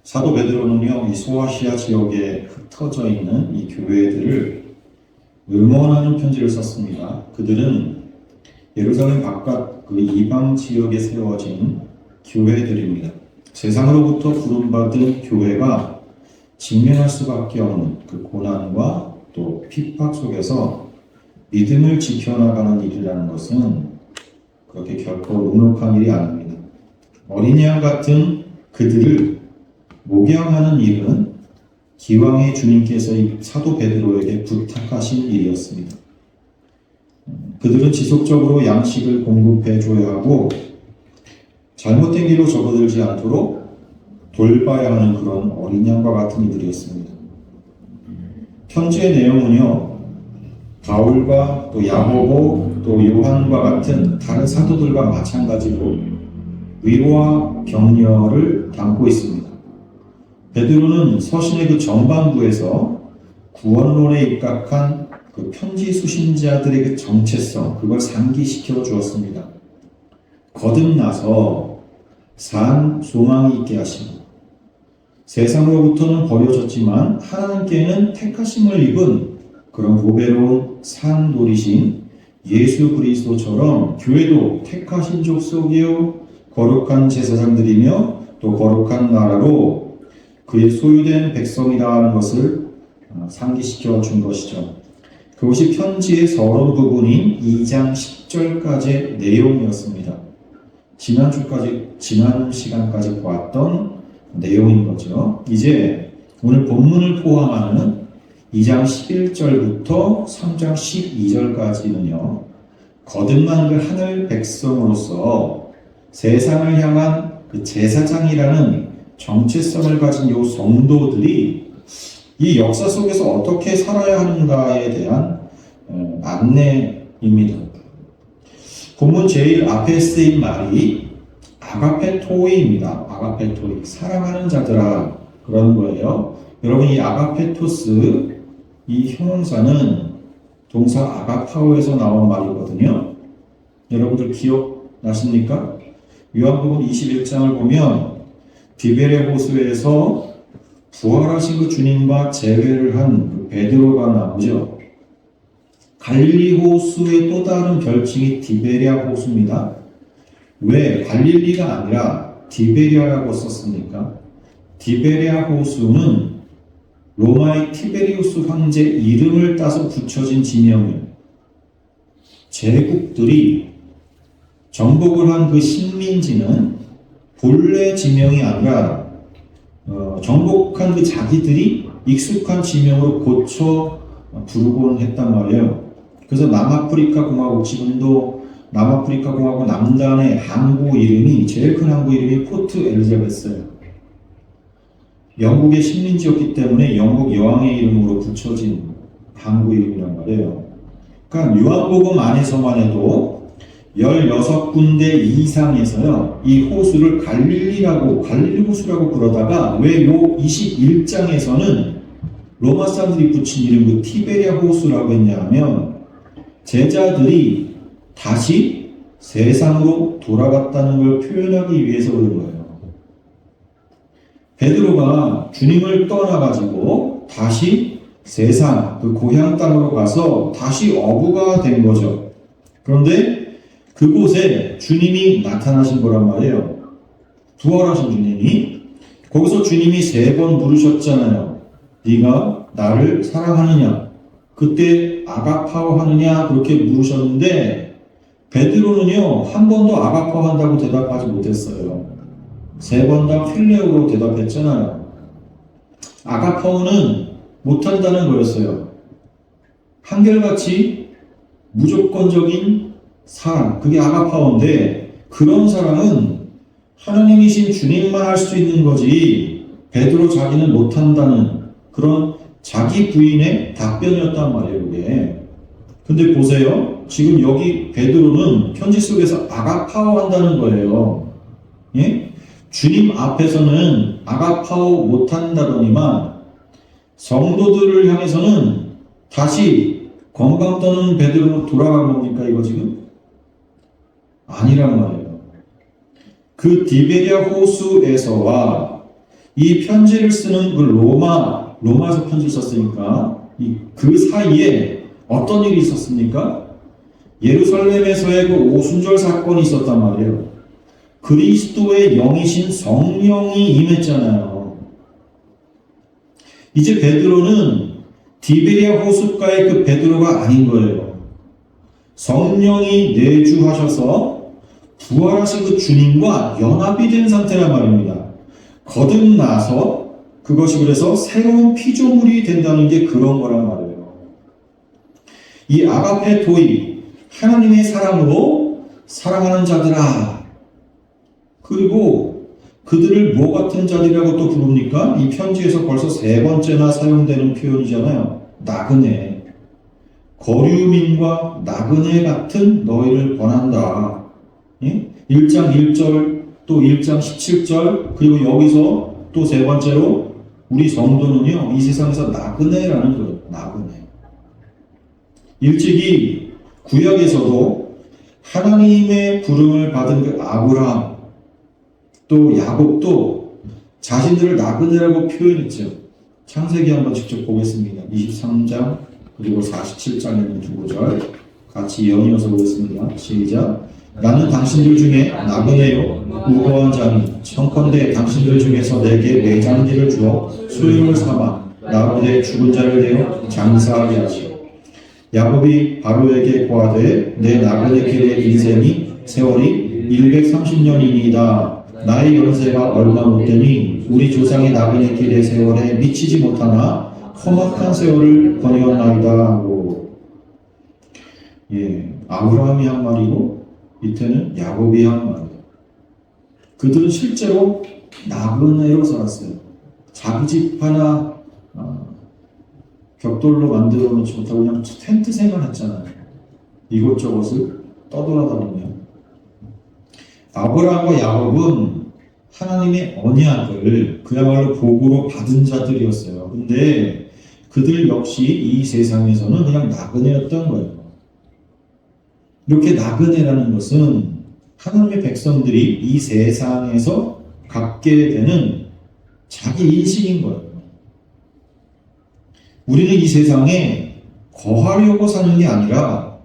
사도 베드로는요, 이 소아시아 지역에 흩어져 있는 이 교회들을 응원하는 편지를 썼습니다. 그들은 예루살렘 바깥 그 이방 지역에 세워진 교회들입니다. 세상으로부터 부름받은 교회가 직면할 수밖에 없는 그 고난과 또 핍박 속에서 믿음을 지켜나가는 일이라는 것은 그렇게 결코 녹록한 일이 아닙니다. 어린 양 같은 그들을 목양하는 일은 기왕의 주님께서 이 사도 베드로에게 부탁하신 일이었습니다. 그들은 지속적으로 양식을 공급해 줘야 하고 잘못된 길로 접어들지 않도록 돌봐야 하는 그런 어린 양과 같은 이들이었습니다. 편지의 내용은요, 바울과 또 야고보 또 요한과 같은 다른 사도들과 마찬가지로 위로와 격려를 담고 있습니다. 베드로는 서신의 그 전반부에서 구원론에 입각한 그 편지 수신자들의 그 정체성, 그걸 상기시켜 주었습니다. 거듭나서 산 소망이 있게 하시고 세상으로부터는 버려졌지만 하나님께는 택하심을 입은 그런 보배로운 산 노리신 예수 그리스도처럼 교회도 택하신 족속이요 거룩한 제사장들이며 또 거룩한 나라로 그의 소유된 백성이라 하는 것을 상기시켜 준 것이죠. 그것이 편지의 서론 부분인 2장 10절까지의 내용이었습니다. 지난 시간까지 보았던 내용인 거죠. 이제 오늘 본문을 포함하는 2장 11절부터 3장 12절까지는요, 거듭난 그 하늘 백성으로서 세상을 향한 그 제사장이라는 정체성을 가진 요 성도들이 이 역사 속에서 어떻게 살아야 하는가에 대한 안내입니다. 본문 제일 앞에 쓰인 말이 아가페토이입니다. 아가페토이, 사랑하는 자들아, 그런 거예요. 여러분, 이 아가페토스, 이 형용사는 동사 아가파오에서 나온 말이거든요. 여러분들 기억나십니까? 요한복음 21장을 보면 디베레 호수에서 부활하신 그 주님과 재회를 한 그 베드로가 나오죠. 갈릴리 호수의 또 다른 별칭이 디베리아 호수입니다. 왜 갈릴리가 아니라 디베리아라고 썼습니까? 디베리아 호수는 로마의 티베리우스 황제 이름을 따서 붙여진 지명이에요. 제국들이 정복을 한 그 식민지는 본래 지명이 아니라 정복한 그 자기들이 익숙한 지명으로 고쳐 부르곤 했단 말이에요. 그래서 남아프리카 공화국, 지금도 남아프리카 공화국 남단의 항구 이름이, 제일 큰 항구 이름이 포트 엘리자베스예요. 영국의 식민지였기 때문에 영국 여왕의 이름으로 붙여진 항구 이름이란 말이에요. 그러니까 요한복음 안에서만 해도 16군데 이상에서요, 이 호수를 갈릴리 호수라고 그러다가 왜 요 21장에서는 로마 사람들이 붙인 이름 그 티베리아 호수라고 했냐면 제자들이 다시 세상으로 돌아갔다는 걸 표현하기 위해서 그런 거예요. 베드로가 주님을 떠나가지고 다시 세상, 그 고향 땅으로 가서 다시 어부가 된 거죠. 그런데 그곳에 주님이 나타나신 거란 말이에요. 부활하신 주님이. 거기서 주님이 3번 물으셨잖아요. 네가 나를 사랑하느냐? 그때 아가파오 하느냐? 그렇게 물으셨는데 베드로는요, 한 번도 아가파오 한다고 대답하지 못했어요. 3번 다 필레오로 대답했잖아요. 아가파오는 못한다는 거였어요. 한결같이 무조건적인 사랑, 그게 아가파오인데 그런 사랑은 하나님이신 주님만 할 수 있는 거지 베드로 자기는 못한다는 그런 자기 부인의 답변이었단 말이에요, 그게. 근데 보세요. 지금 여기 베드로는 편지 속에서 아가파오 한다는 거예요. 예? 주님 앞에서는 아가파오 못한다더니만 성도들을 향해서는 다시 건강 떠는 베드로로 돌아간 겁니까, 이거 지금? 아니란 말이에요. 그 디베리아 호수에서와 이 편지를 쓰는 그 로마에서 편지를 썼으니까 그 사이에 어떤 일이 있었습니까? 예루살렘에서의 그 오순절 사건이 있었단 말이에요. 그리스도의 영이신 성령이 임했잖아요. 이제 베드로는 디베리아 호숫가의 그 베드로가 아닌 거예요. 성령이 내주하셔서 부활하신 그 주님과 연합이 된 상태란 말입니다. 거듭나서 그것이 그래서 새로운 피조물이 된다는 게 그런 거란 말이에요. 이 아가페 도이, 하나님의 사랑으로 사랑하는 자들아. 그리고 그들을 뭐 같은 자들이라고 또 부릅니까? 이 편지에서 벌써 3번째나 사용되는 표현이잖아요. 나그네. 거류민과 나그네 같은 너희를 권한다. 예? 1장 1절, 또 1장 17절, 그리고 여기서 또 3번째로 우리 성도는요, 이 세상에서 나그네라는 거예요. 나그네. 일찍이 구약에서도 하나님의 부름을 받은 그 아브라함, 또 야곱도 자신들을 나그네라고 표현했죠. 창세기 한번 직접 보겠습니다. 23장 그리고 47장에 있는 두 구절 같이 연이어서 보겠습니다. 시작. 나는 당신들 중에 나그네요 우거한 자니 청컨대 당신들 중에서 내게 매장지를 주어 소유를 삼아 나그네 죽은 자를 내어 장사하게 하시오. 야곱이 바로에게 고하되 내 나그네 길의 인생이 세월이 130년이니이다. 나의 연세가 얼마 못되니 우리 조상의 나그네 길의 세월에 미치지 못하나 험악한 세월을 거니었나이다 하고, 아브라함이 한 말이고 밑에는 야곱이 한 말이에요. 그들은 실제로 나그네로 살았어요. 자기 집 하나 벽돌로 만들어 놓지 못하고 그냥 텐트 생활했잖아요. 이곳저곳을 떠돌아다니며. 아브라함과 야곱은 하나님의 언약을 그야말로 복으로 받은 자들이었어요. 근데 그들 역시 이 세상에서는 그냥 나그네였던 거예요. 이렇게 나그네라는 것은 하나님의 백성들이 이 세상에서 갖게 되는 자기 인식인 거예요. 우리는 이 세상에 거하려고 사는 게 아니라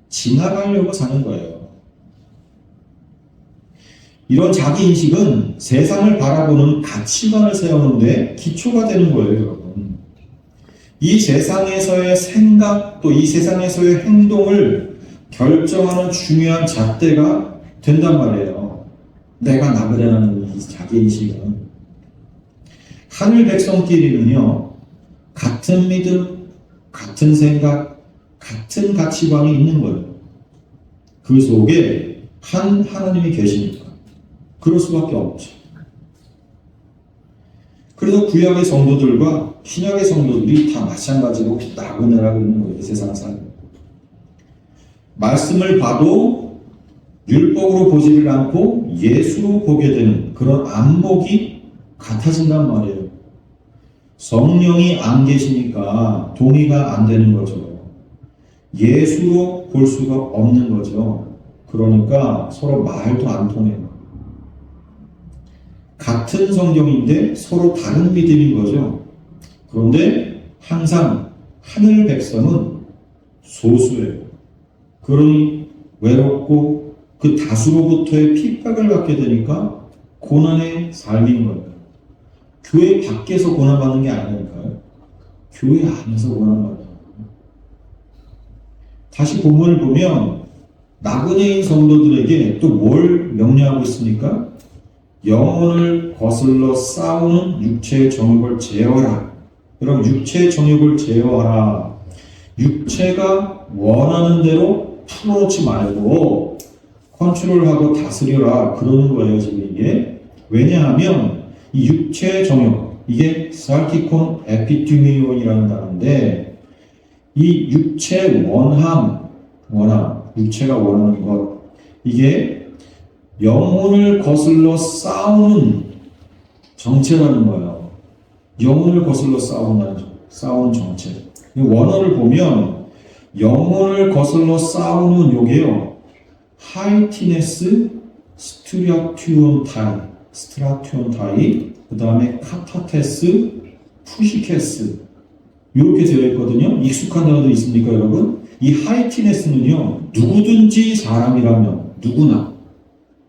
지나가려고 사는 거예요. 이런 자기 인식은 세상을 바라보는 가치관을 세우는데 기초가 되는 거예요, 여러분. 이 세상에서의 생각, 또 이 세상에서의 행동을 결정하는 중요한 잣대가 된단 말이에요. 내가 나그네라는 이 자기 인식은. 하늘 백성끼리는요, 같은 믿음, 같은 생각, 같은 가치관이 있는 거예요. 그 속에 한 하나님이 계시니까. 그럴 수밖에 없죠. 그래서 구약의 성도들과 신약의 성도들이 다 마찬가지로 나그네라고 있는 거예요. 세상 살고. 말씀을 봐도 율법으로 보지를 않고 예수로 보게 되는 그런 안목이 같아진단 말이에요. 성령이 안 계시니까 동의가 안 되는 거죠. 예수로 볼 수가 없는 거죠. 그러니까 서로 말도 안 통해요. 같은 성경인데 서로 다른 믿음인 거죠. 그런데 항상 하늘 백성은 소수예요. 그러니 외롭고 그 다수로부터의 핍박을 받게 되니까 고난의 삶인 거예요. 교회 밖에서 고난받는 게 아니니까요. 교회 안에서 고난받는 거예요. 다시 본문을 보면 나그네인 성도들에게 또 뭘 명령하고 있습니까? 영혼을 거슬러 싸우는 육체의 정욕을 제어하라. 여러분, 육체의 정욕을 제어하라. 육체가 원하는 대로 풀어놓지 말고 컨트롤하고 다스려라. 그러는 거예요, 지금 이게. 왜냐하면 이 육체의 정욕, 이게 살키콘 에피튜미온이라는 단어인데, 이 육체 원함, 육체가 원하는 것, 이게 영혼을 거슬러 싸우는 정체라는 거예요. 영혼을 거슬러 싸우는 정체. 이 원어를 보면 영혼을 거슬러 싸우는 요게요. 하이티네스 스투리아튜온 타임. 스트라티온타이, 그 다음에 카타테스, 푸시케스 이렇게 되어 있거든요. 익숙한 단어도 있습니까, 여러분? 이 하이티네스는요, 누구든지 사람이라면 누구나,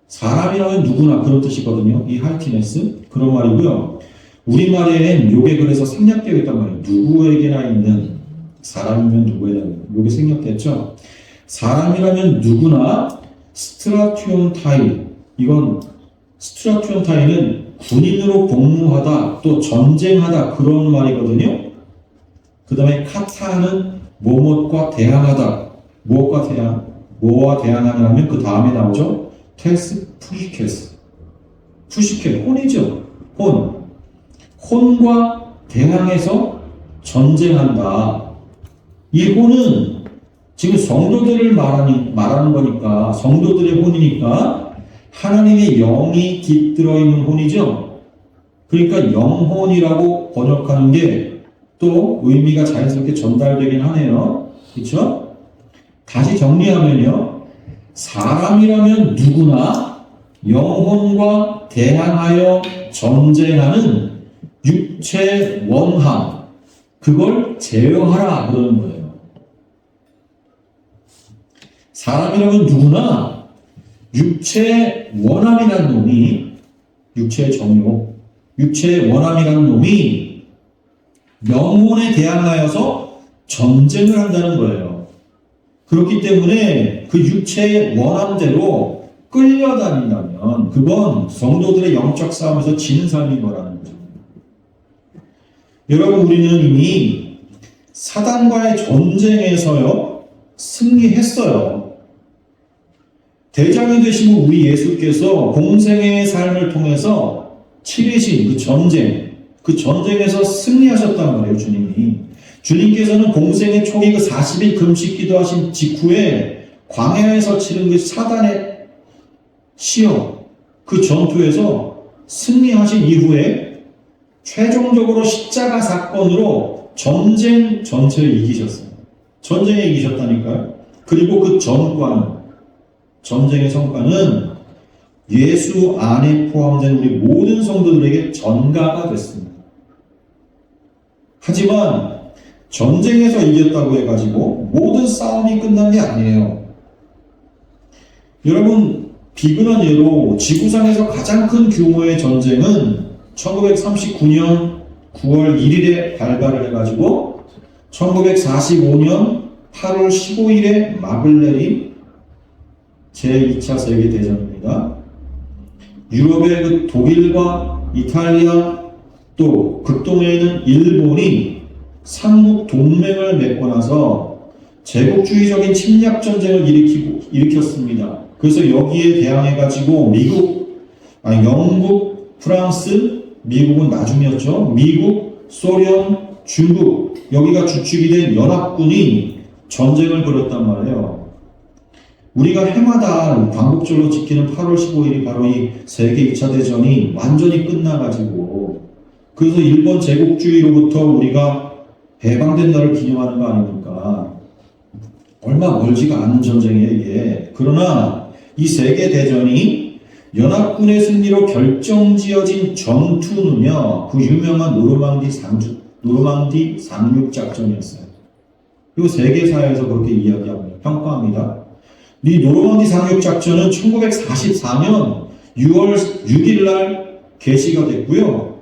사람이라면 누구나 그런 뜻이거든요. 이 하이티네스 그런 말이고요. 우리말에는 요게 그래서 생략되어 있단 말이에요. 누구에게나 있는, 사람이면 누구에나 있는, 요게 생략됐죠. 사람이라면 누구나 스트라티온타이, 이건 스트라티온타이는 군인으로 복무하다 또 전쟁하다 그런 말이거든요. 그 다음에 카타는 뭐뭇과 대항하다. 무엇과 대항? 뭐와 대항하냐면 그 다음에 나오죠. 테스 푸시케스. 푸시케, 혼이죠. 혼. 혼과 대항해서 전쟁한다. 이 혼은 지금 성도들을 말하는 거니까, 성도들의 혼이니까 하나님의 영이 깃들어 있는 혼이죠. 그러니까 영혼이라고 번역하는 게 또 의미가 자연스럽게 전달되긴 하네요. 그렇죠? 다시 정리하면요. 사람이라면 누구나 영혼과 대항하여 전쟁하는 육체 원함, 그걸 제어하라 그러는 거예요. 사람이라면 누구나 육체 원함이라는 놈이, 육체 정욕, 육체 원함이라는 놈이 영혼에 대항하여서 전쟁을 한다는 거예요. 그렇기 때문에 그 육체의 원함대로 끌려다닌다면 그건 성도들의 영적 싸움에서 지는 삶인 거라는 거죠. 여러분, 우리는 이미 사단과의 전쟁에서요 승리했어요. 대장이 되시고 우리 예수께서 공생의 삶을 통해서 치르신 그 전쟁, 그 전쟁에서 승리하셨단 말이에요, 주님이. 주님께서는 공생의 초기 그 40일 금식 기도하신 직후에 광야에서 치른 그 사단의 시험, 그 전투에서 승리하신 이후에 최종적으로 십자가 사건으로 전쟁 전체를 이기셨어요. 전쟁에 이기셨다니까요. 그리고 그 전과는, 전쟁의 성과는 예수 안에 포함된 우리 모든 성도들에게 전가가 됐습니다. 하지만 전쟁에서 이겼다고 해가지고 모든 싸움이 끝난 게 아니에요. 여러분, 비근한 예로 지구상에서 가장 큰 규모의 전쟁은 1939년 9월 1일에 발발을 해가지고 1945년 8월 15일에 막을 내린 제2차 세계대전입니다. 유럽의 그 독일과 이탈리아 또 극동에 있는 일본이 삼국 동맹을 맺고 나서 제국주의적인 침략 전쟁을 일으켰습니다. 그래서 여기에 대항해가지고 영국, 프랑스, 미국은 나중이었죠. 미국, 소련, 중국, 여기가 주축이 된 연합군이 전쟁을 벌였단 말이에요. 우리가 해마다 광복절로 지키는 8월 15일이 바로 이 세계 2차 대전이 완전히 끝나가지고, 그래서 일본 제국주의로부터 우리가 해방된 날을 기념하는 거 아닙니까? 얼마 멀지가 않은 전쟁이에요, 이게. 그러나 이 세계 대전이 연합군의 승리로 결정지어진 전투는요, 그 유명한 노르망디 상륙 작전이었어요. 그리고 세계사에서 그렇게 이야기합니다. 평가합니다. 이 노르망디 상륙 작전은 1944년 6월 6일 날 개시가 됐고요.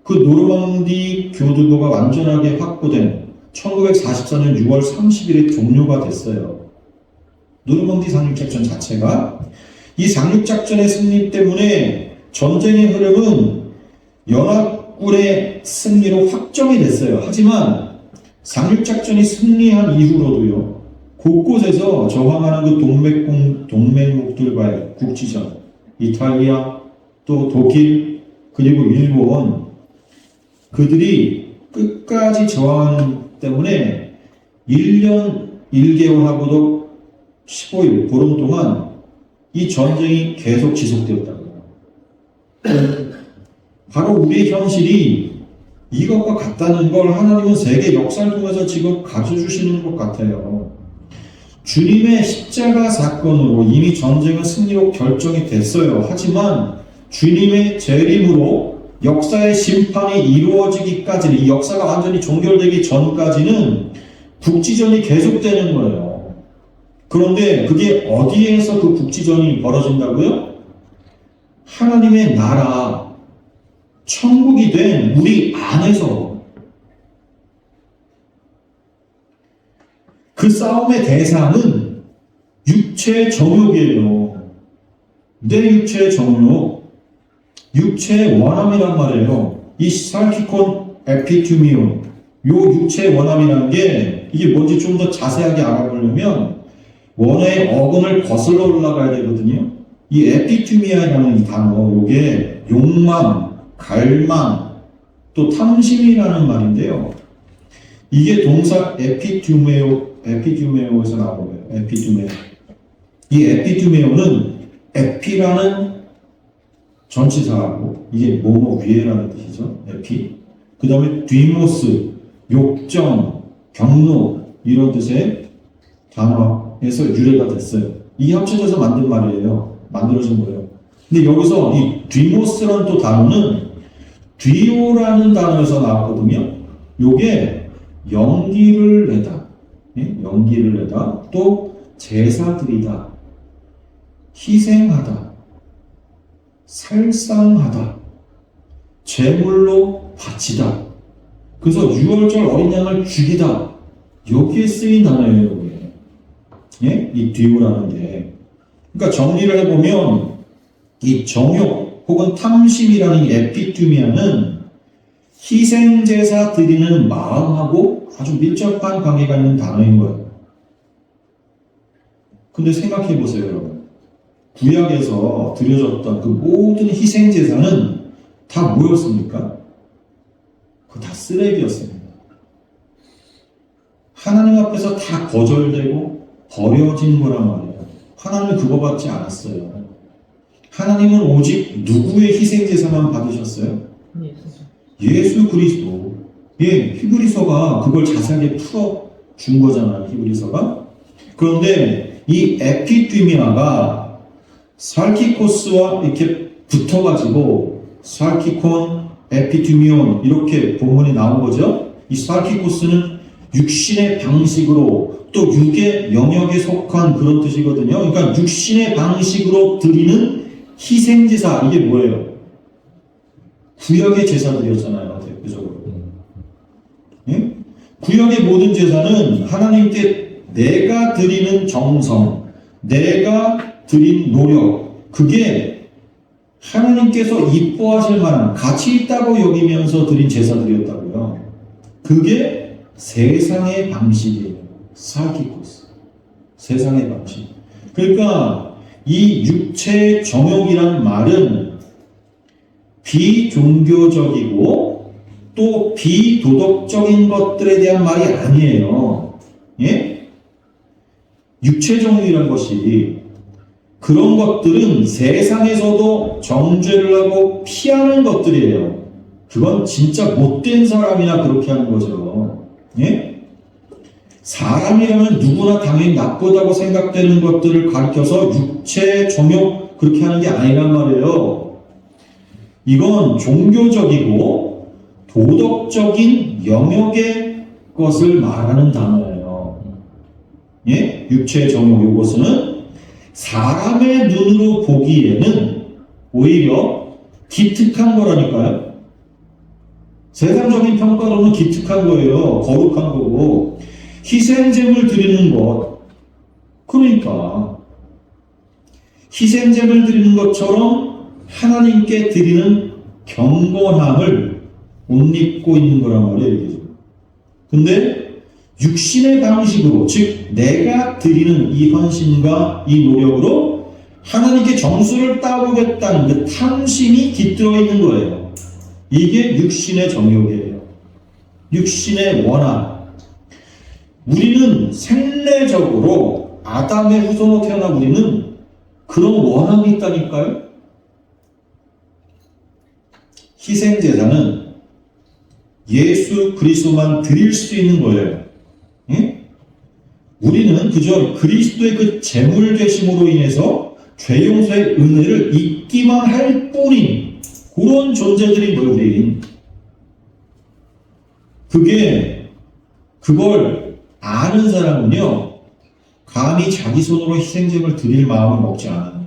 그 노르망디 교두보가 완전하게 확보된 1944년 6월 30일에 종료가 됐어요. 노르망디 상륙작전 자체가. 이 상륙작전의 승리 때문에 전쟁의 흐름은 연합군의 승리로 확정이 됐어요. 하지만 상륙작전이 승리한 이후로도요, 곳곳에서 저항하는 그 동맹국들과의 국지전, 이탈리아, 또 독일, 그리고 일본, 그들이 끝까지 저항하는 때문에 1년 1개월하고도 15일, 보름 동안 이 전쟁이 계속 지속되었다고요. 바로 우리의 현실이 이것과 같다는 걸 하나님은 세계 역사를 통해서 지금 가르쳐주시는 것 같아요. 주님의 십자가 사건으로 이미 전쟁은 승리로 결정이 됐어요. 하지만 주님의 재림으로 역사의 심판이 이루어지기까지는, 이 역사가 완전히 종결되기 전까지는 국지전이 계속되는 거예요. 그런데 그게 어디에서 그 국지전이 벌어진다고요? 하나님의 나라, 천국이 된 우리 안에서. 그 싸움의 대상은 육체의 정욕이에요. 내 육체의 정욕, 육체의 원함이란 말이에요. 이 살키콘 에피투미온, 요 육체의 원함이라는 게 이게 뭔지 좀 더 자세하게 알아보려면 원어의 어근을 거슬러 올라가야 되거든요. 이 에피투미아라는 이 단어, 요게 욕망, 갈망, 또 탐심이라는 말인데요. 이게 동사 에피투메오에서 나온 거예요. 에피투메오. 이 에피투메오는 에피라는 전치사하고, 이게 뭐뭐 위에라는 뜻이죠. 에피. 그 다음에 디모스, 욕정, 경로, 이런 뜻의 단어에서 유래가 됐어요. 이게 합쳐져서 만든 말이에요. 만들어진 거예요. 근데 여기서 이 디모스라는 또 단어는 디오라는 단어에서 나왔거든요. 요게 연기를 내다, 연기를 내다, 또 제사드리다, 희생하다, 살상하다, 제물로 바치다. 그래서 유월절 어린 양을 죽이다. 여기에 쓰인 단어예요. 예? 이 디오라는 게. 그러니까 정리를 해보면 이 정욕 혹은 탐심이라는 이 에피투미아는 희생제사 드리는 마음하고 아주 밀접한 관계가 있는 단어인 거예요. 근데 생각해 보세요, 여러분. 구약에서 드려졌던 그 모든 희생제사는 다 뭐였습니까? 그거 다 쓰레기였습니다. 하나님 앞에서 다 거절되고 버려진 거란 말이에요. 하나님은 그거 받지 않았어요. 하나님은 오직 누구의 희생제사만 받으셨어요? 예수 그리스도. 예, 히브리서가 그걸 자세하게 풀어준 거잖아요. 히브리서가. 그런데 이 에피투미아가 살키코스와 이렇게 붙어가지고 살키콘, 에피투미온 이렇게 본문이 나온 거죠. 이 살키코스는 육신의 방식으로 또 육의 영역에 속한 그런 뜻이거든요. 그러니까 육신의 방식으로 드리는 희생제사, 이게 뭐예요? 구약의 제사들이었잖아요, 대표적으로. 예? 구약의 모든 제사는 하나님께 내가 드리는 정성, 내가 드린 노력, 그게 하나님께서 이뻐하실 만한 가치 있다고 여기면서 드린 제사들이었다고요. 그게 세상의 방식이에요. 살키코스. 세상의 방식. 그러니까 이 육체의 정욕이란 말은 비종교적이고 또 비도덕적인 것들에 대한 말이 아니에요. 예? 육체정욕이란 것이, 그런 것들은 세상에서도 정죄를 하고 피하는 것들이에요. 그건 진짜 못된 사람이나 그렇게 하는 거죠. 예? 사람이라면 누구나 당연히 나쁘다고 생각되는 것들을 가리켜서 육체 정욕 그렇게 하는 게 아니란 말이에요. 이건 종교적이고 도덕적인 영역의 것을 말하는 단어예요. 예? 육체 정욕, 이것은 사람의 눈으로 보기에는 오히려 기특한 거라니까요. 세상적인 평가로는 기특한 거예요. 거룩한 거고. 희생제물 드리는 것, 그러니까 희생제물 드리는 것처럼 하나님께 드리는 경건함을 못 입고 있는 거란 말이에요. 근데 육신의 방식으로, 즉 내가 드리는 이 헌신과 이 노력으로 하나님께 정수를 따보겠다는 그 탐심이 깃들어 있는 거예요. 이게 육신의 정욕이에요. 육신의 원함. 우리는 생내적으로 아담의 후손으로 태어난 우리는 그런 원함이 있다니까요. 희생제사는 예수 그리스도만 드릴 수 있는 거예요. 응? 우리는 그저 그리스도의 그 제물 되심으로 인해서 죄 용서의 은혜를 잊기만 할 뿐인 그런 존재들이 뭐예요, 우리. 그걸 아는 사람은요, 감히 자기 손으로 희생제물 드릴 마음을 먹지 않아요.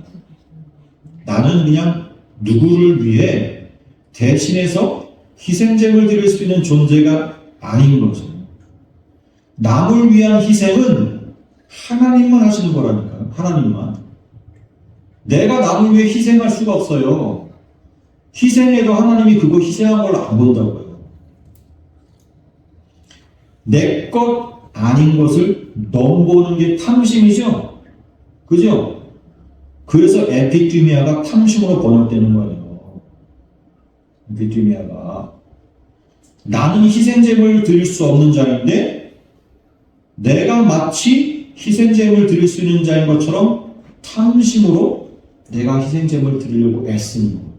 나는 그냥 누구를 위해 대신해서 희생제물 드릴 수 있는 존재가 아닌 거죠. 남을 위한 희생은 하나님만 하시는 거라니까요. 하나님만. 내가 남을 위해 희생할 수가 없어요. 희생해도 하나님이 그거 희생한 걸 안 본다고요. 내 것 아닌 것을 넘보는 게 탐심이죠. 그죠? 그래서 에피투미아가 탐심으로 번역되는 거예요. 에피투미아가. 나는 희생제물을 드릴 수 없는 자인데 내가 마치 희생제물을 드릴 수 있는 자인 것처럼 탐심으로 내가 희생제물을 드리려고 애쓰는 거예요.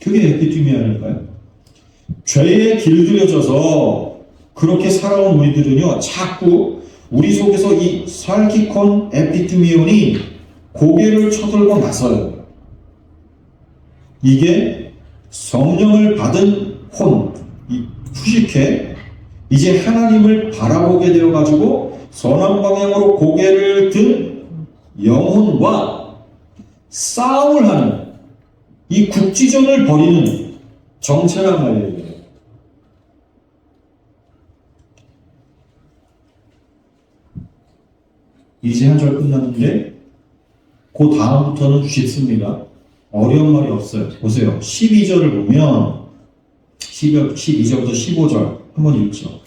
그게 에피투미아니까요. 죄에 길들여져서 그렇게 살아온 우리들은요, 자꾸 우리 속에서 이 살기콘 에피투미온이 고개를 쳐들고 나서요. 이게 성령을 받은 혼, 이 푸시케, 이제 하나님을 바라보게 되어가지고 선한 방향으로 고개를 든 영혼과 싸움을 하는 이 국지전을 벌이는 정체란 말이에요. 이제 한 절 끝났는데 그 다음부터는 쉽습니다. 어려운 말이 없어요. 보세요. 12절을 보면 12절부터 15절 한번 읽죠.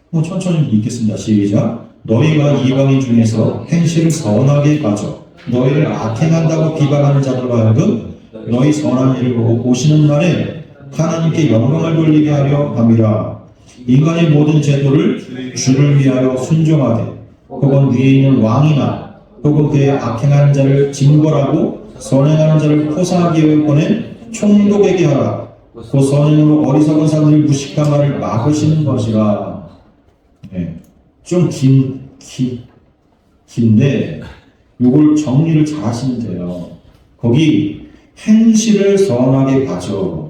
한번 천천히 읽겠습니다. 시작. 너희가 이방인 중에서 행실을 선하게 가져 너희를 악행한다고 비방하는 자들과 하여금 너희 선한 일을 보고 보시는 날에 하나님께 영광을 돌리게 하려 함이라. 인간의 모든 제도를 주를 위하여 순종하되 혹은 위에 있는 왕이나 혹은 그의 악행하는 자를 징벌하고 선행하는 자를 포상하기 위해 보낸 총독에게 하라. 그 선행으로 어리석은 사람들이 무식한 말을 막으시는 것이라. 네. 좀 긴데 요걸 정리를 잘 하시면 돼요. 거기 행실을 선하게 가져.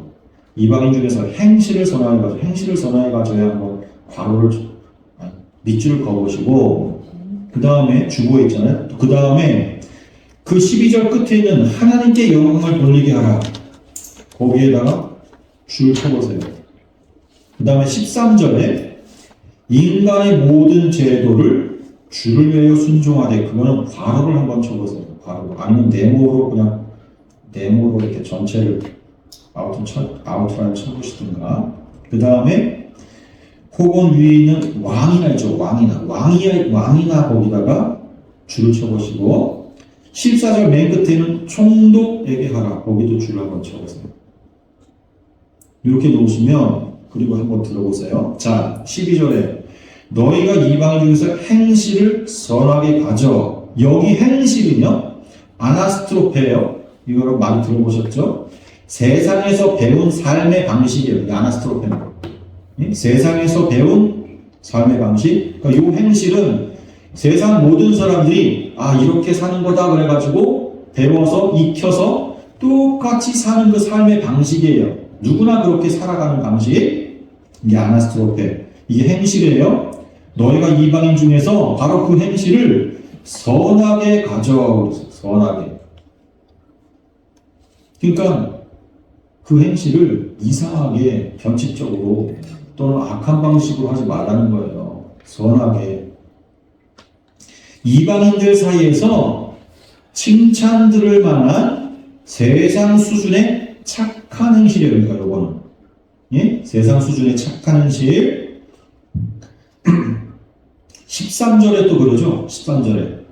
이방인 중에서 행실을 선하게 가져. 행실을 선하게 가져야 한번 괄호를 밑줄을 그어보시고 그 다음에 주보에 있잖아요. 그 다음에 그 12절 끝에 있는 하나님께 영광을 돌리게 하라. 거기에다가 줄 쳐보세요. 그 다음에 13절에 인간의 모든 제도를 주를 위하여 순종하되, 그거는 괄호를 한번 쳐보세요. 괄호. 아니면 네모로 그냥 네모로 이렇게 전체를 아웃라인 쳐보시든가. 그 다음에 혹은 위에 있는 왕이나 있죠. 왕이나 거기다가 줄을 쳐보시고 14절 맨 끝에는 총독에게 하라. 거기도 줄을 한번 쳐보세요. 이렇게 놓으시면, 그리고 한번 들어보세요. 자, 12절에 너희가 이방인 중에서 행실을 선하게 가져. 여기 행실은요, 아나스트로페예요. 이거를 많이 들어보셨죠? 세상에서 배운 삶의 방식이에요. 이 아나스트로페는. 세상에서 배운 삶의 방식. 그러니까 이 행실은 세상 모든 사람들이 이렇게 사는 거다 그래가지고 배워서 익혀서 똑같이 사는 그 삶의 방식이에요. 누구나 그렇게 살아가는 방식. 이게 아나스트로페. 이게 행실이에요. 너희가 이방인 중에서 바로 그 행실을 선하게 가져. 선하게. 그러니까 그 행실을 이상하게 변칙적으로 또는 악한 방식으로 하지 말라는 거예요. 선하게. 이방인들 사이에서 칭찬들을 만한 세상 수준의 착한 행실이에요. 그러니까 요거는. 예? 세상 수준의 착한 행실. 13절에 또 그러죠. 13절에.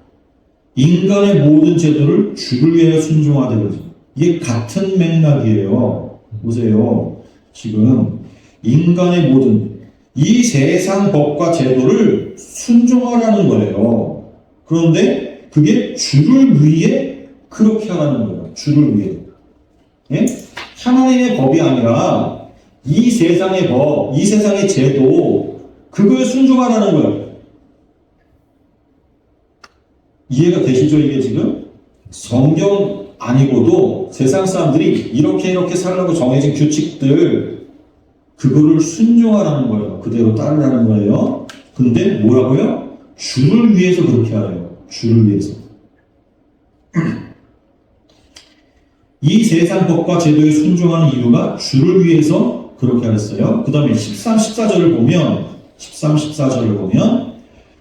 인간의 모든 제도를 주를 위하여 순종하되 그러죠. 이게 같은 맥락이에요. 보세요. 지금 인간의 모든 이 세상 법과 제도를 순종하라는 거예요. 그런데 그게 주를 위해 그렇게 하라는 거예요. 주를 위해. 예? 하나님의 법이 아니라 이 세상의 법, 이 세상의 제도, 그거에 순종하라는 거예요. 이해가 되시죠, 이게 지금? 성경 아니고도 세상 사람들이 이렇게 살라고 정해진 규칙들, 그거를 순종하라는 거예요. 그대로 따르라는 거예요. 근데 뭐라고요? 주를 위해서 그렇게 하래요. 주를 위해서. 이 세상 법과 제도에 순종하는 이유가 주를 위해서 그렇게 하랬어요. 그 다음에 13, 14절을 보면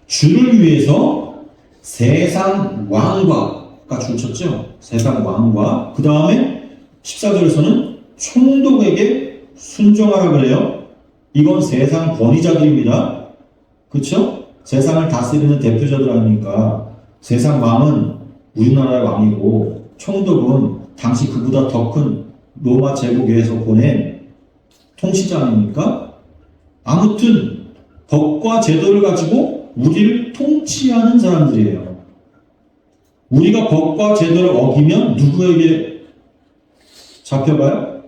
주를 위해서 세상 왕과 아까 줄 쳤죠? 세상 왕과 그 다음에 14절에서는 총독에게 순종하라 그래요. 이건 세상 권위자들입니다. 그렇죠? 세상을 다스리는 대표자들 아닙니까? 세상 왕은 우리나라의 왕이고 총독은 당시 그보다 더 큰 로마 제국에서 보낸 통치자 아닙니까? 아무튼 법과 제도를 가지고 우리를 통치하는 사람들이에요. 우리가 법과 제도를 어기면 누구에게 잡혀가요?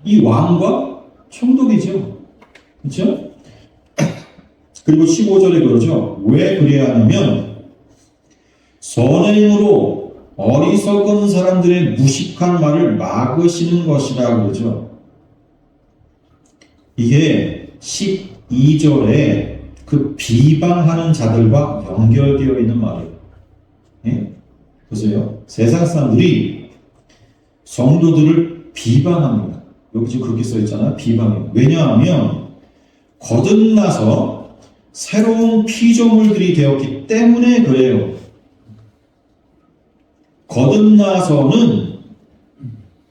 이 왕과 총독이죠. 그렇죠? 그리고 15절에 그러죠. 왜 그래야 하냐면 선행으로 어리석은 사람들의 무식한 말을 막으시는 것이라 그러죠. 이게 12절에 그 비방하는 자들과 연결되어 있는 말이에요. 예? 보세요. 세상 사람들이 성도들을 비방합니다. 여기 지금 그렇게 써있잖아요. 비방해요. 왜냐하면 거듭나서 새로운 피조물들이 되었기 때문에 그래요. 거듭나서는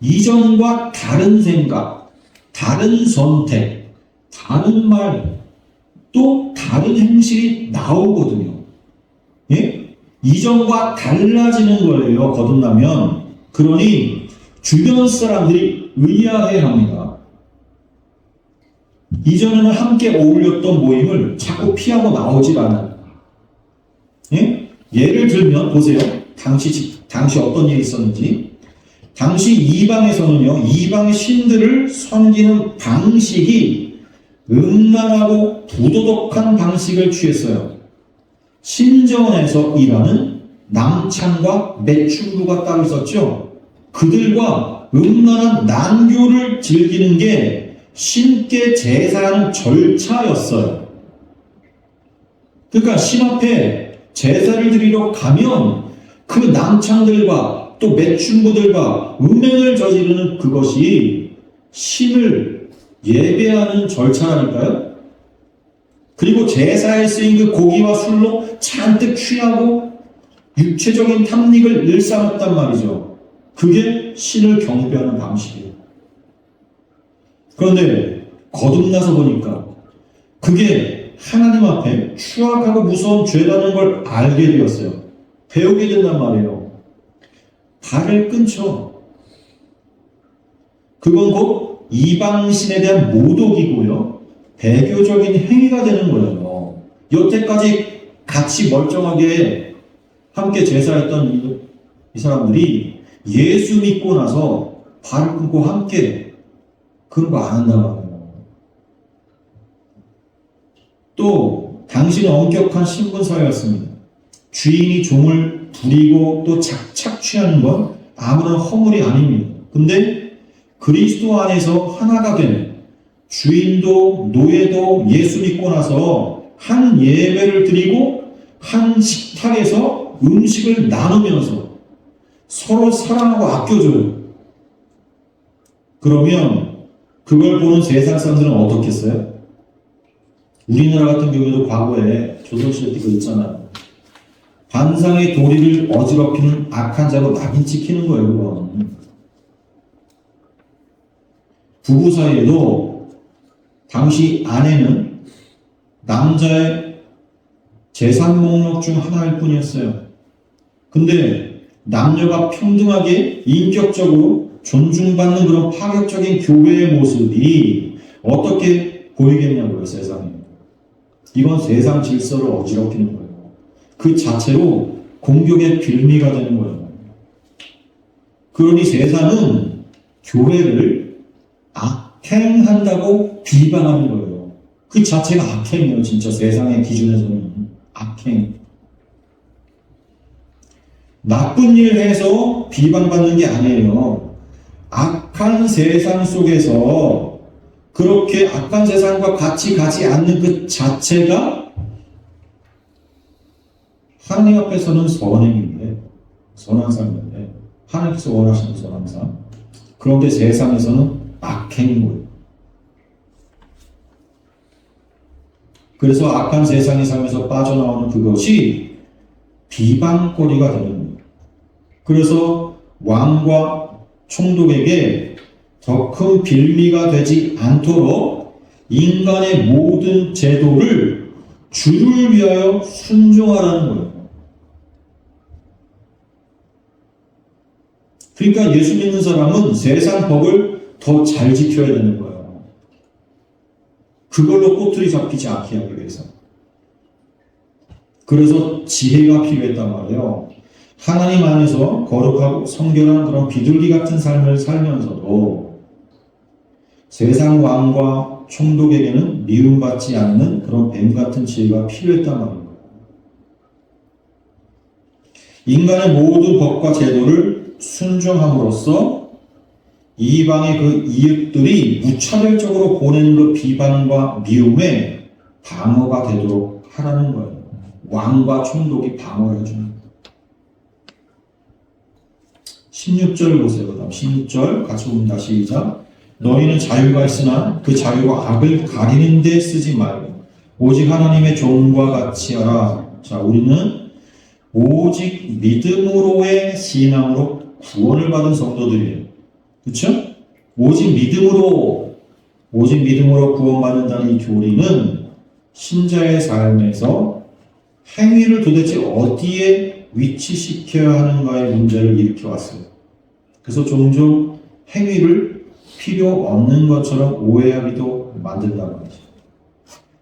이전과 다른 생각, 다른 선택, 다른 말, 또 다른 행실이 나오거든요. 예? 이전과 달라지는 거예요. 거듭나면. 그러니 주변 사람들이 의아해합니다. 이전에는 함께 어울렸던 모임을 자꾸 피하고 나오질 않아요. 예? 예를 들면 보세요. 당시 어떤 일이 있었는지. 당시 이방에서는요, 이방의 신들을 섬기는 방식이 음란하고 부도덕한 방식을 취했어요. 신전에서 일하는 남창과 매춘부가 따로 있었죠. 그들과 음란한 난교를 즐기는 게 신께 제사하는 절차였어요. 그러니까 신 앞에 제사를 드리러 가면 그 남창들과 또 매춘부들과 음행을 저지르는 그것이 신을 예배하는 절차라니까요. 그리고 제사에 쓰인 그 고기와 술로 잔뜩 취하고 육체적인 탐닉을 일삼았단 말이죠. 그게 신을 경배하는 방식이에요. 그런데 거듭나서 보니까 그게 하나님 앞에 추악하고 무서운 죄라는 걸 알게 되었어요. 배우게 된단 말이에요. 발을 끊죠. 그건 곧 이방신에 대한 모독이고요. 배교적인 행위가 되는 거예요. 여태까지 같이 멀쩡하게 함께 제사했던 이 사람들이 예수 믿고 나서 발을 끊고 함께 그런 거 안 한단 말이에요. 또 당신은 엄격한 신분사회였습니다. 주인이 종을 부리고 또 착취하는 건 아무런 허물이 아닙니다. 근데 그리스도 안에서 하나가 된 주인도 노예도 예수 믿고 나서 한 예배를 드리고 한 식탁에서 음식을 나누면서 서로 사랑하고 아껴줘요. 그러면 그걸 보는 세상 사람들은 어떻겠어요? 우리나라 같은 경우에도 과거에 조선시대 때 그거 있잖아요. 반상의 도리를 어지럽히는 악한 자로 낙인 찍히는 거예요. 그건. 부부 사이에도 당시 아내는 남자의 재산 목록 중 하나일 뿐이었어요. 근데 남녀가 평등하게 인격적으로 존중받는 그런 파격적인 교회의 모습이 어떻게 보이겠냐고요, 세상에. 이건 세상 질서를 어지럽히는 거예요. 그 자체로 공격의 빌미가 되는 거예요. 그러니 세상은 교회를 악행한다고 비방하는 거예요. 그 자체가 악행이에요. 진짜 세상의 기준에서는 악행. 나쁜 일 해서 비방받는 게 아니에요. 악한 세상 속에서 그렇게 악한 세상과 같이 가지 않는 그 자체가 하나님 앞에서는 선행인데, 선한 삶인데, 하나님께서 원하시는 선한 삶. 그런데 세상에서는 악행인 거예요. 그래서 악한 세상의 삶에서 빠져나오는 그것이 비방거리가 되는 거예요. 그래서 왕과 총독에게 더 큰 빌미가 되지 않도록 인간의 모든 제도를 주를 위하여 순종하라는 거예요. 그러니까 예수 믿는 사람은 세상 법을 더 잘 지켜야 되는 거예요. 그걸로 꼬투리 잡히지 않게 하기 위해서. 그래서 지혜가 필요했단 말이에요. 하나님 안에서 거룩하고 성결한 그런 비둘기 같은 삶을 살면서도 세상 왕과 총독에게는 미움받지 않는 그런 뱀 같은 지혜가 필요했단 말입니다. 인간의 모든 법과 제도를 순종함으로써 이방의 그 이웃들이 무차별적으로 보내는 그 비방과 미움에 방어가 되도록 하라는 거예요. 왕과 총독이 방어를 해주는 거예요. 16절 보세요. 그 다음 16절 같이 봅니다. 시작. 너희는 자유가 있으나 그 자유가 악을 가리는 데 쓰지 말고 오직 하나님의 종과 같이 하라. 자, 우리는 오직 믿음으로의 신앙으로 구원을 받은 성도들이에요. 그렇죠? 오직 믿음으로 구원받는다는 이 교리는 신자의 삶에서 행위를 도대체 어디에 위치시켜야 하는가의 문제를 일으켜왔어요. 그래서 종종 행위를 필요 없는 것처럼 오해하기도 만든단 말이죠.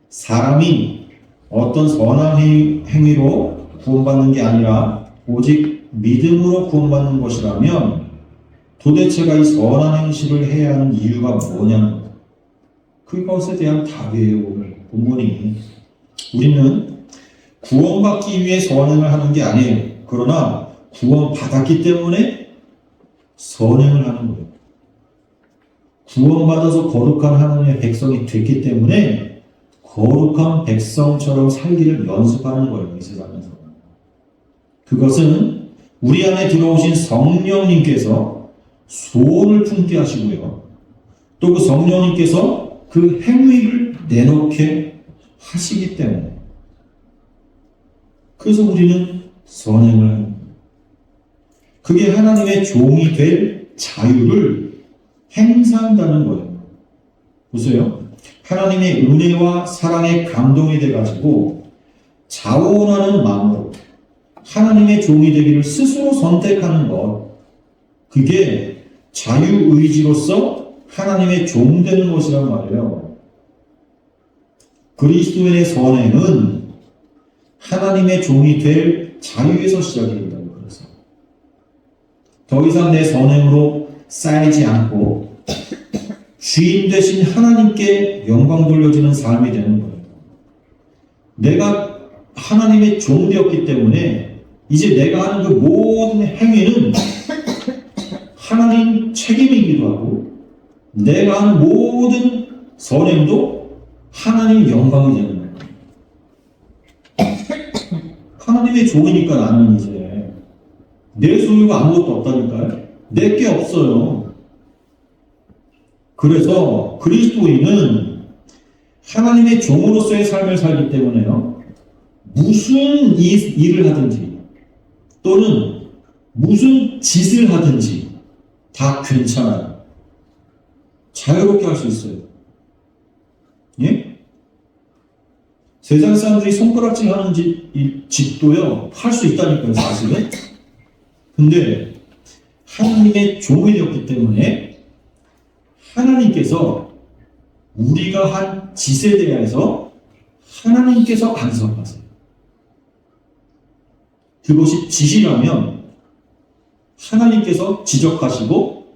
사람이 어떤 선한 행위로 구원받는 게 아니라 오직 믿음으로 구원받는 것이라면 도대체가 이 선한 행실을 해야 하는 이유가 뭐냐는 거예요. 그것에 대한 답이에요. 오늘 본문이. 우리는 구원받기 위해 선행을 하는 게 아니에요. 그러나 구원받았기 때문에 선행을 하는 거예요. 구원받아서 거룩한 하나님의 백성이 됐기 때문에 거룩한 백성처럼 살기를 연습하는 거예요. 이 세상에서. 그것은 우리 안에 들어오신 성령님께서 소원을 품게 하시고요. 또 그 성령님께서 그 행위를 내놓게 하시기 때문에 그래서 우리는 선행을 하는 거예요. 그게 하나님의 종이 될 자유를 행사한다는 거예요. 보세요. 하나님의 은혜와 사랑에 감동이 돼가지고 자원하는 마음으로 하나님의 종이 되기를 스스로 선택하는 것, 그게 자유의지로서 하나님의 종 되는 것이란 말이에요. 그리스도인의 선행은 하나님의 종이 될 자유에서 시작이 된다고 그래서 더 이상 내 선행으로 쌓이지 않고 주인 되신 하나님께 영광 돌려지는 삶이 되는 거예요. 내가 하나님의 종 되었기 때문에 이제 내가 하는 그 모든 행위는 하나님 책임이기도 하고 내가 하는 모든 선행도 하나님 영광이 되는 거예요. 하나님의 종이니까 나는 이제 내 소유가 아무것도 없다니까요. 내 게 없어요. 그래서 그리스도인은 하나님의 종으로서의 삶을 살기 때문에요. 무슨 일을 하든지 또는 무슨 짓을 하든지 다 괜찮아요. 자유롭게 할 수 있어요. 예? 세상 사람들이 손가락질 하는 짓도요, 할 수 있다니까요, 사실은. 근데 하나님의 종이 되었기 때문에 하나님께서 우리가 한 짓에 대해서 하나님께서 간섭하세요. 그것이 짓이라면 하나님께서 지적하시고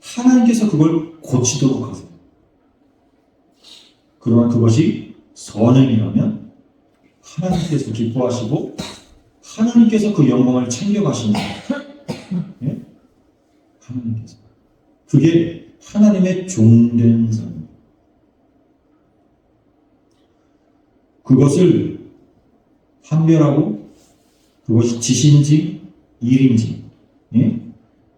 하나님께서 그걸 고치도록 하세요. 그러나 그것이 선행이라면 하나님께서 기뻐하시고 하나님께서 그 영광을 챙겨가시는 거예요. 예? 하나님께서. 그게 하나님의 종된 삶. 그것을 판별하고 그것이 지신지 일인지, 예?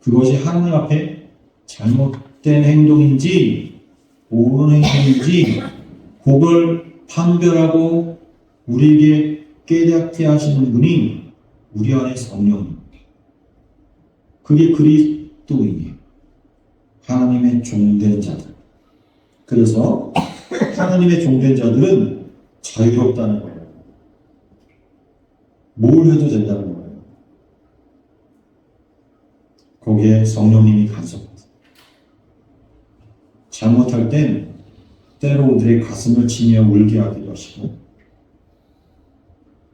그것이 하나님 앞에 잘못된 행동인지 옳은 행동인지 그걸 판별하고 우리에게 깨닫게 하시는 분이 우리 안에 성령입니다. 그게 그리스도인이에요. 하나님의 종된 자들. 그래서 하나님의 종된 자들은 자유롭다는 거예요. 뭘 해도 된다는 거예요. 거기에 성령님이 간섭하세요. 잘못할 땐 때로 우리의 가슴을 치며 울게 하기도 하시고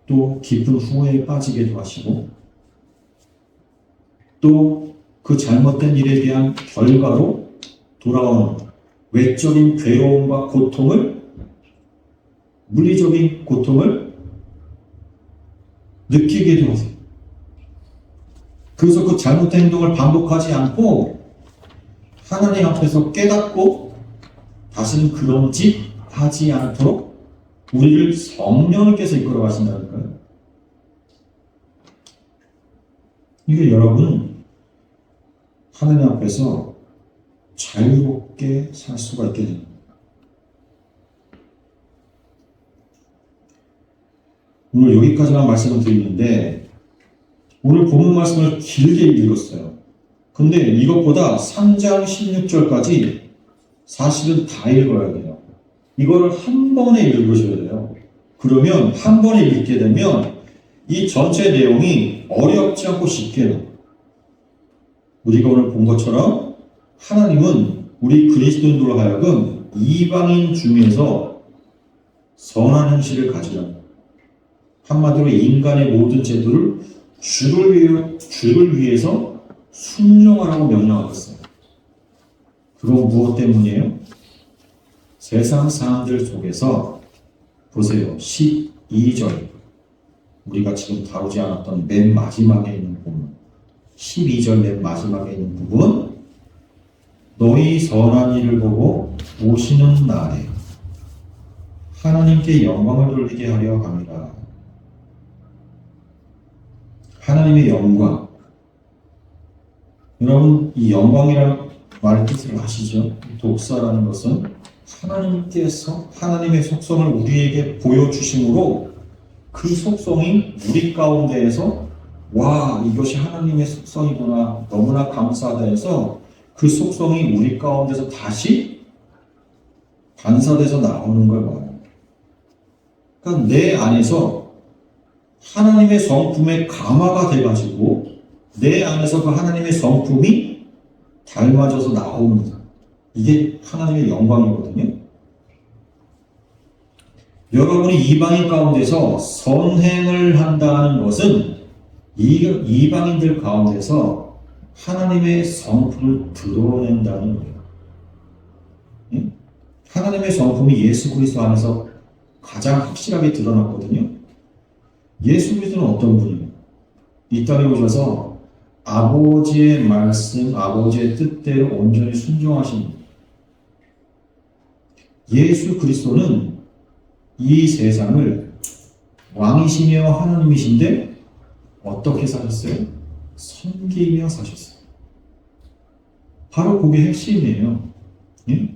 또 깊은 후회에 빠지게도 하시고 또 그 잘못된 일에 대한 결과로 돌아오는 외적인 괴로움과 고통을, 물리적인 고통을 느끼게도 하세요. 그래서 그 잘못된 행동을 반복하지 않고 하나님 앞에서 깨닫고 다시는 그런 짓 하지 않도록 우리를 성령님께서 이끌어 가신다니까요. 이게 여러분 하나님 앞에서 자유롭게 살 수가 있게 됩니다. 오늘 여기까지만 말씀을 드리는데 오늘 본문 말씀을 길게 읽었어요. 근데 이것보다 3장 16절까지 사실은 다 읽어야 돼요. 이거를 한 번에 읽으셔야 돼요. 그러면 한 번에 읽게 되면 이 전체 내용이 어렵지 않고 쉽게 나와요. 우리가 오늘 본 것처럼 하나님은 우리 그리스도인들로 하여금 이방인 중에서 선한 행실을 가지라. 한마디로 인간의 모든 제도를 주를 위해서 순종하라고 명령하셨어요. 그건 무엇 때문이에요? 세상 사람들 속에서 보세요. 12절 우리가 지금 다루지 않았던 맨 마지막에 있는 부분 12절 맨 마지막에 있는 부분 너희 선한 일을 보고 오시는 날에 하나님께 영광을 돌리게 하려 함이라. 하나님의 영광. 여러분 이 영광이라는 말의 뜻을 아시죠? 독사라는 것은 하나님께서 하나님의 속성을 우리에게 보여주심으로 그 속성이 우리 가운데에서 와 이것이 하나님의 속성이구나 너무나 감사하다 해서 그 속성이 우리 가운데서 다시 반사돼서 나오는 걸 봐요. 그러니까 내 안에서 하나님의 성품의 감화가 돼가지고 내 안에서 그 하나님의 성품이 닮아져서 나오는 거예요. 이게 하나님의 영광이거든요. 여러분이 이방인 가운데서 선행을 한다는 것은 이방인들 가운데서 하나님의 성품을 드러낸다는 거예요. 하나님의 성품이 예수 그리스도 안에서 가장 확실하게 드러났거든요. 예수 그리스도는 어떤 분이에요? 이 땅에 오셔서 아버지의 말씀, 아버지의 뜻대로 온전히 순종하신 분. 예수 그리스도는 이 세상을 왕이시며 하나님이신데 어떻게 사셨어요? 섬기며 사셨어요. 바로 그게 핵심이에요. 예?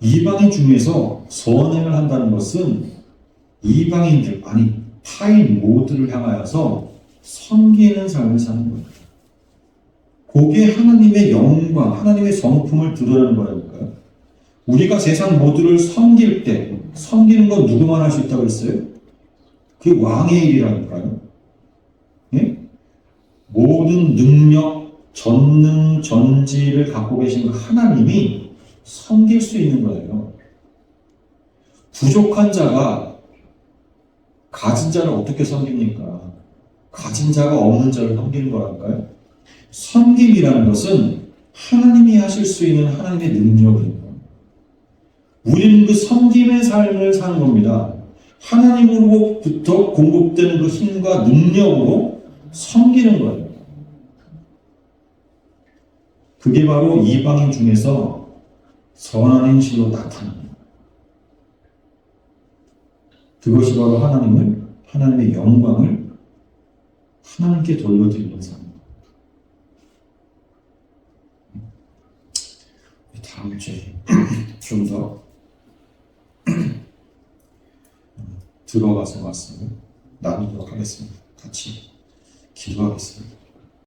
이방인 중에서 선행을 한다는 것은 이방인들, 아니 타인 모두를 향하여서 섬기는 삶을 사는 거예요. 그게 하나님의 영광, 하나님의 성품을 드러내는 거라니까요. 우리가 세상 모두를 섬길 때 섬기는 건 누구만 할 수 있다고 했어요? 그게 왕의 일이라니까요. 예? 모든 능력, 전능, 전지를 갖고 계신 하나님이 섬길 수 있는 거예요. 부족한 자가 가진 자를 어떻게 섬깁니까? 가진 자가 없는 자를 섬기는 거랄까요? 섬김이라는 것은 하나님이 하실 수 있는 하나님의 능력입니다. 우리는 그 섬김의 삶을 사는 겁니다. 하나님으로부터 공급되는 그 힘과 능력으로 섬기는 거예요. 그게 바로 이방인 중에서 선한 행실로 나타납니다. 그것이 바로 하나님의 영광을 하나님께 돌려드리는 삶입니다. 다음 주에 좀 더 들어가서 말씀을 나누도록 하겠습니다. 같이 기도하겠습니다.